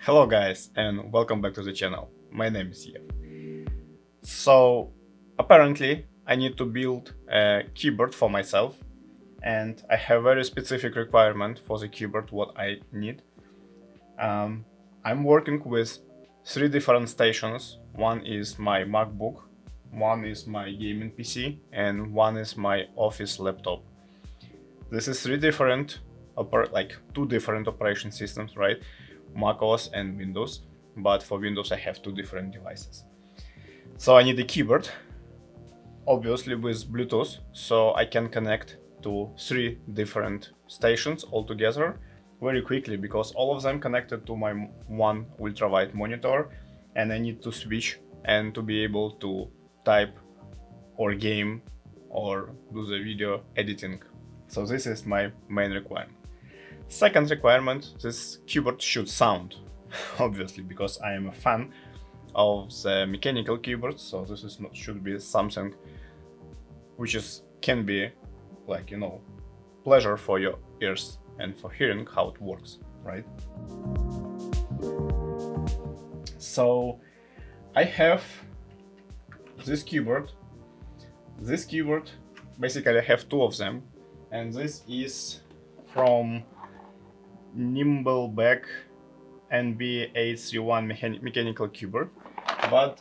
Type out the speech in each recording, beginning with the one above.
Hello guys and welcome back to the channel. My name is Yev. So apparently I need to build a keyboard for myself and I have very specific requirement for the keyboard what I need. I'm working with three different stations. One is my MacBook, one is my gaming PC and one is my office laptop. This is two different operation systems, right? macOS and Windows, but for Windows I have two different devices. So I need a keyboard, obviously with Bluetooth, so I can connect to three different stations altogether very quickly because all of them connected to my one ultrawide monitor, and I need to switch and to be able to type or game or do the video editing. So this is my main requirement. Second requirement, this keyboard should sound, obviously, because I am a fan of the mechanical keyboard, so this is not, should be something which can be pleasure for your ears and for hearing how it works, right? So I have this keyboard. This keyboard, basically I have two of them, and this is from Nimbleback NB831 mechanical keyboard, but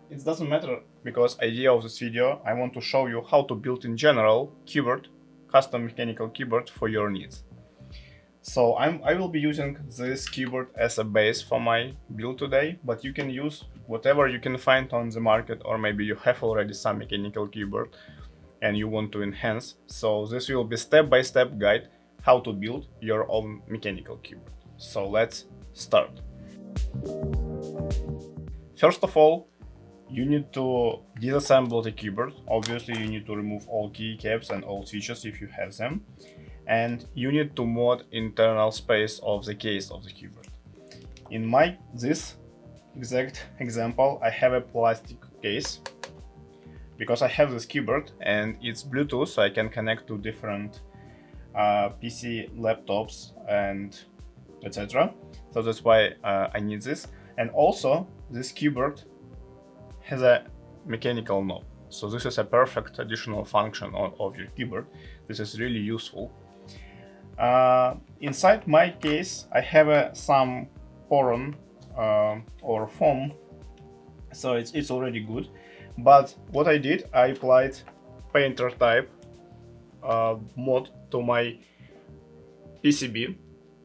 it doesn't matter because idea of this video I want to show you how to build in general keyboard, custom mechanical keyboard for your needs. So I will be using this keyboard as a base for my build today, but you can use whatever you can find on the market, or maybe you have already some mechanical keyboard and you want to enhance. So this will be step-by-step guide how to build your own mechanical keyboard. So let's start. First of all, you need to disassemble the keyboard. Obviously, you need to remove all keycaps and all switches if you have them. And you need to mod internal space of the case of the keyboard. In this exact example, I have a plastic case because I have this keyboard and it's Bluetooth, so I can connect to different PC, laptops, and etc. So that's why I need this. And also, this keyboard has a mechanical knob. So this is a perfect additional function of your keyboard. This is really useful. Inside my case, I have some poron or foam, so it's already good. But what I did, I applied painter type mod to my PCB.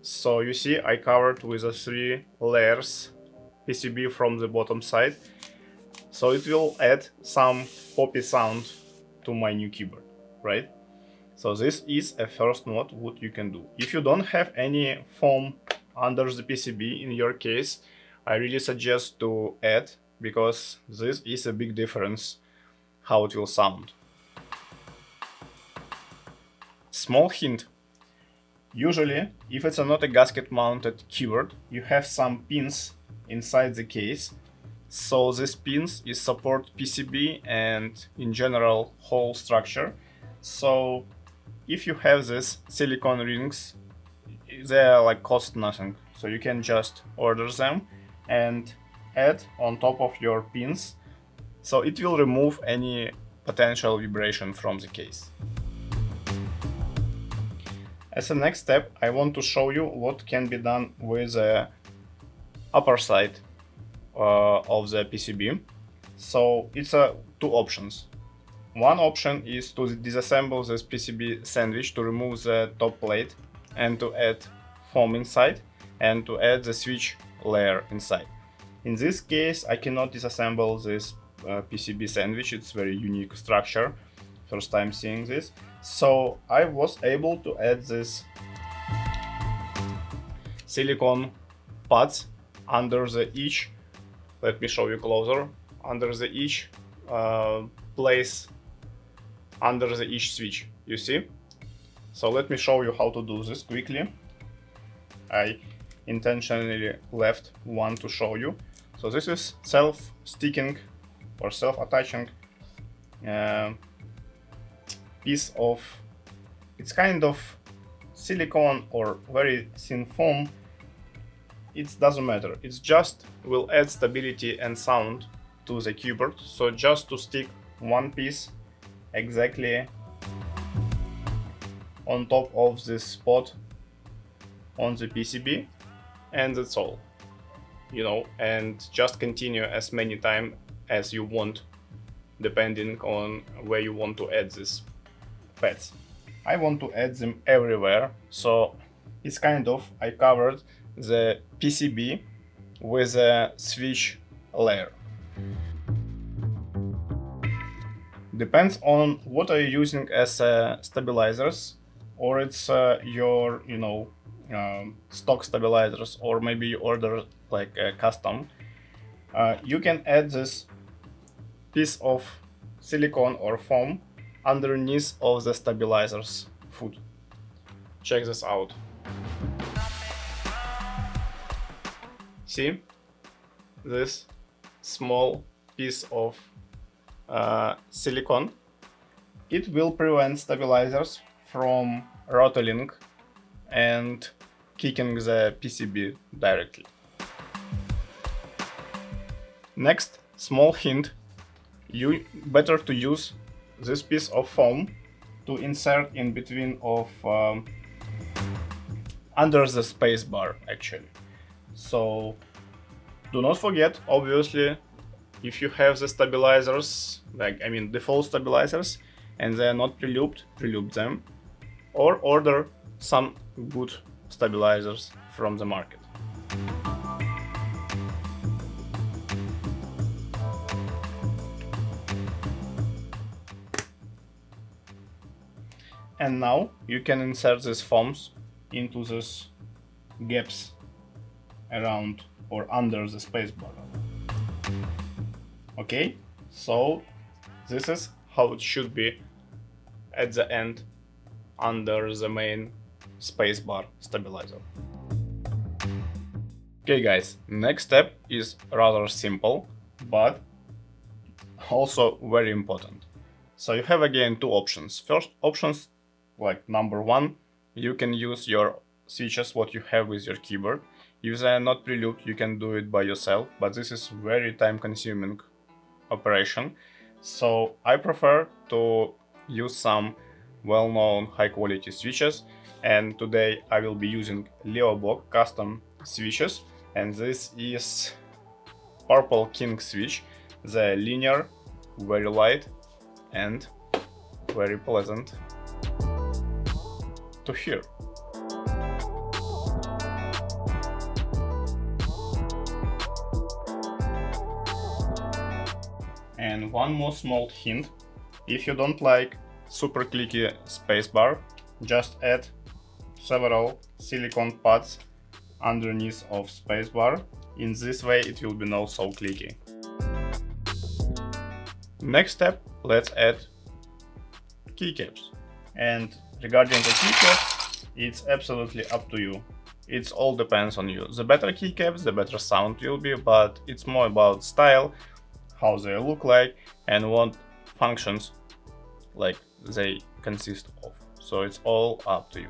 So you see I covered with a 3 layers PCB from the bottom side. So it will add some poppy sound to my new keyboard, right? So this is a first mod what you can do. If you don't have any foam under the PCB in your case, I really suggest to add, because this is a big difference how it will sound. Small hint. Usually, if it's not a gasket mounted keyboard, you have some pins inside the case. So these pins is support PCB and in general whole structure. So if you have these silicone rings, they are cost nothing. So you can just order them and add on top of your pins. So it will remove any potential vibration from the case. As a next step, I want to show you what can be done with the upper side of the PCB. So it's two options. One option is to disassemble this PCB sandwich to remove the top plate and to add foam inside and to add the switch layer inside. In this case, I cannot disassemble this PCB sandwich. It's very unique structure. First time seeing this. So I was able to add this silicone pads under each. Let me show you closer. Under each place under each switch, you see? So let me show you how to do this quickly. I intentionally left one to show you. So this is self-sticking or self-attaching piece of, it's kind of silicone or very thin foam it doesn't matter. It's just will add stability and sound to the keyboard. So just to stick one piece exactly on top of this spot on the PCB, and that's all, you know, and just continue as many times as you want, depending on where you want to add these pads. I want to add them everywhere, so it's kind of, I covered the PCB with a switch layer. Depends on what are you using as stabilizers, or it's your, you know, stock stabilizers, or maybe you order like a custom. You can add this piece of silicone or foam underneath of the stabilizer's foot. Check this out. See this small piece of silicone? It will prevent stabilizers from rattling and kicking the PCB directly. Next, small hint, you better to use this piece of foam to insert in between of under the space bar actually. So do not forget, obviously, if you have the stabilizers, like I mean default stabilizers, and they are not pre-lubed, pre-lube them, or order some good stabilizers from the market. And now you can insert these foams into these gaps around or under the spacebar. Okay, so this is how it should be at the end under the main spacebar stabilizer. Okay guys, next step is rather simple, but also very important. So you have again two options. First options, like number one, you can use your switches what you have with your keyboard. If they are not pre-lubed, you can do it by yourself, but this is very time consuming operation. So I prefer to use some well-known high-quality switches, and today I will be using Leobog custom switches, and this is Purple King switch. They're linear, very light, and very pleasant to hear. And one more small hint, if you don't like super clicky spacebar, just add several silicone pads underneath of spacebar. In this way it will be not so clicky. Next step, let's add keycaps. And regarding the keycaps, it's absolutely up to you. It all depends on you. The better keycaps, the better sound will be, but it's more about style, how they look like, and what functions like they consist of. So it's all up to you.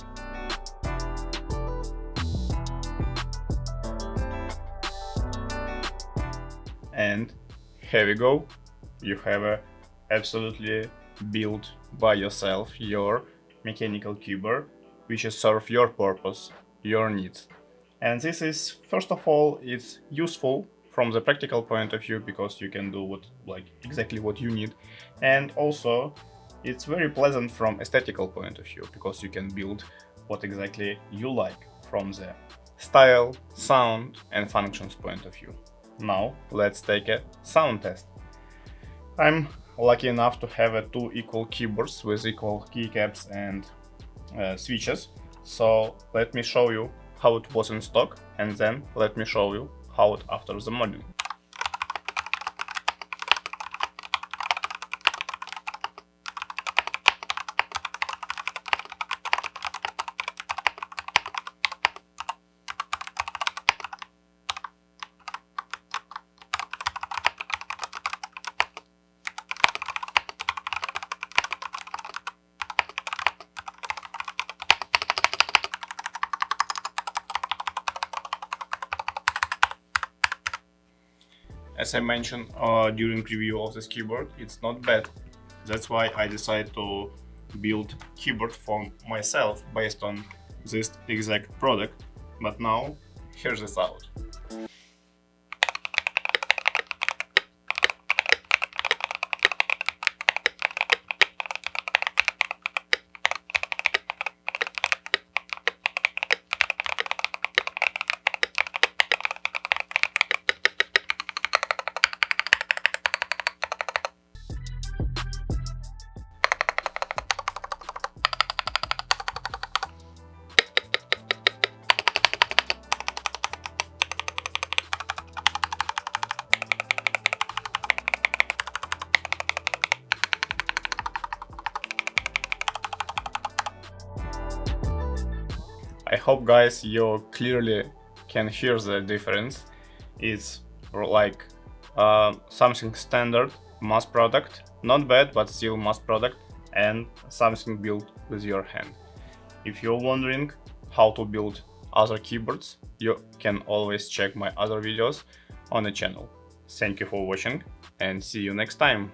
And here we go. You have a absolutely built by yourself your mechanical keyboard, which is serve your purpose, your needs. And this is, first of all, it's useful from the practical point of view because you can do exactly what you need, and also it's very pleasant from aesthetical point of view because you can build what exactly you like from the style, sound, and functions point of view. Now let's take a sound test. I'm lucky enough to have two equal keyboards with equal keycaps and switches. So let me show you how it was in stock, and then let me show you how it after the modding. As I mentioned during review of this keyboard, it's not bad. That's why I decided to build keyboard for myself based on this exact product. But now, here's this out. I hope guys you clearly can hear the difference. It's like something standard, mass product, not bad but still mass product, and something built with your hand. If you're wondering how to build other keyboards, you can always check my other videos on the channel. Thank you for watching and see you next time.